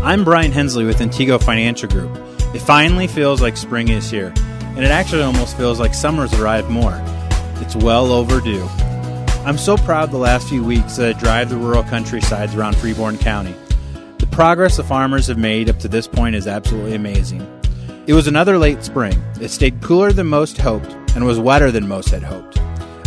I'm Brian Hensley with Intego Financial Group. It finally feels like spring is here, and it actually almost feels like summer's arrived more. It's well overdue. I'm so proud the last few weeks that I drive the rural countrysides around Freeborn County. The progress the farmers have made up to this point is absolutely amazing. It was another late spring. It stayed cooler than most hoped and was wetter than most had hoped.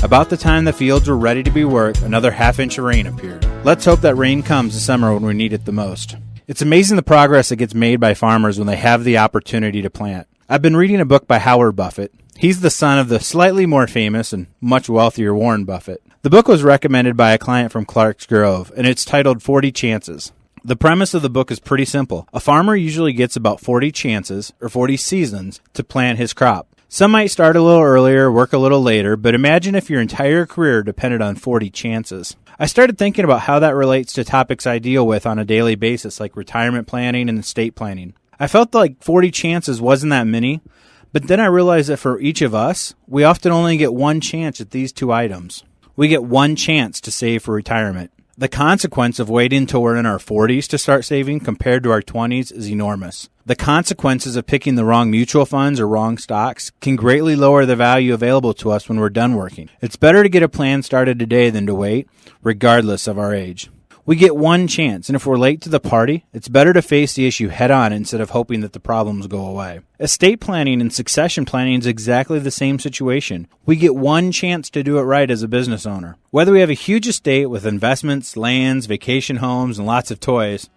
About the time the fields were ready to be worked, another half-inch of rain appeared. Let's hope that rain comes this summer when we need it the most. It's amazing the progress that gets made by farmers when they have the opportunity to plant. I've been reading a book by Howard Buffett. He's the son of the slightly more famous and much wealthier Warren Buffett. The book was recommended by a client from Clark's Grove, and it's titled 40 Chances. The premise of the book is pretty simple. A farmer usually gets about 40 chances, or 40 seasons, to plant his crop. Some might start a little earlier, work a little later, but imagine if your entire career depended on 40 chances. I started thinking about how that relates to topics I deal with on a daily basis, like retirement planning and estate planning. I felt like 40 chances wasn't that many, but then I realized that for each of us, we often only get one chance at these two items. We get one chance to save for retirement. The consequence of waiting until we're in our 40s to start saving compared to our 20s is enormous. The consequences of picking the wrong mutual funds or wrong stocks can greatly lower the value available to us when we're done working. It's better to get a plan started today than to wait, regardless of our age. We get one chance, and if we're late to the party, it's better to face the issue head on instead of hoping that the problems go away. Estate planning and succession planning is exactly the same situation. We get one chance to do it right as a business owner. Whether we have a huge estate with investments, lands, vacation homes, and lots of toys,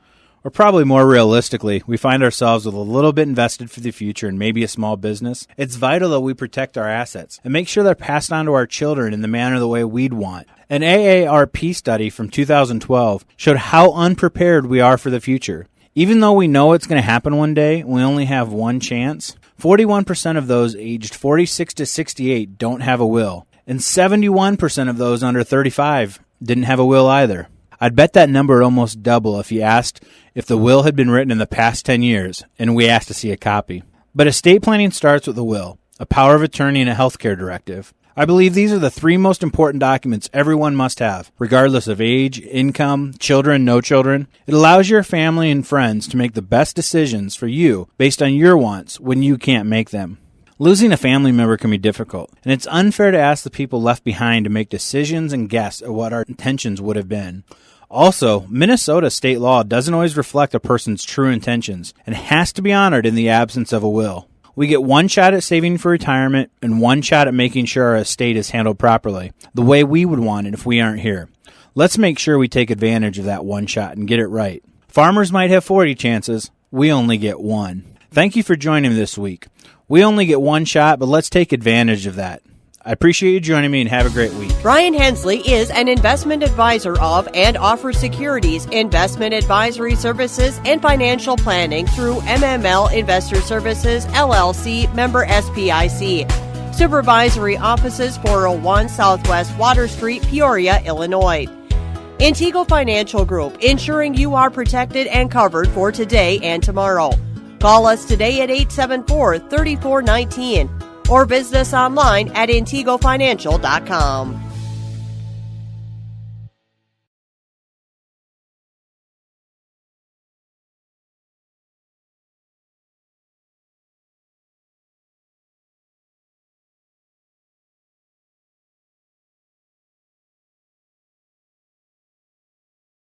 or probably more realistically, we find ourselves with a little bit invested for the future and maybe a small business, it's vital that we protect our assets and make sure they're passed on to our children in the manner the way we'd want. An AARP study from 2012 showed how unprepared we are for the future. Even though we know it's going to happen one day, we only have one chance. 41% of those aged 46 to 68 don't have a will, and 71% of those under 35 didn't have a will either. I'd bet that number would almost double if you asked if the will had been written in the past 10 years, and we asked to see a copy. But estate planning starts with a will, a power of attorney, and a healthcare directive. I believe these are the three most important documents everyone must have, regardless of age, income, children, no children. It allows your family and friends to make the best decisions for you based on your wants when you can't make them. Losing a family member can be difficult, and it's unfair to ask the people left behind to make decisions and guess at what our intentions would have been. Also, Minnesota state law doesn't always reflect a person's true intentions and has to be honored in the absence of a will. We get one shot at saving for retirement and one shot at making sure our estate is handled properly, the way we would want it if we aren't here. Let's make sure we take advantage of that one shot and get it right. Farmers might have 40 chances. We only get one. Thank you for joining me this week. We only get one shot, but let's take advantage of that. I appreciate you joining me and have a great week. Brian Hensley is an investment advisor of and offers securities, investment advisory services, and financial planning through MML Investor Services, LLC, member SPIC. Supervisory offices 401 Southwest Water Street, Peoria, Illinois. Intego Financial Group, ensuring you are protected and covered for today and tomorrow. Call us today at 874-3419 or visit us online at integofinancial.com.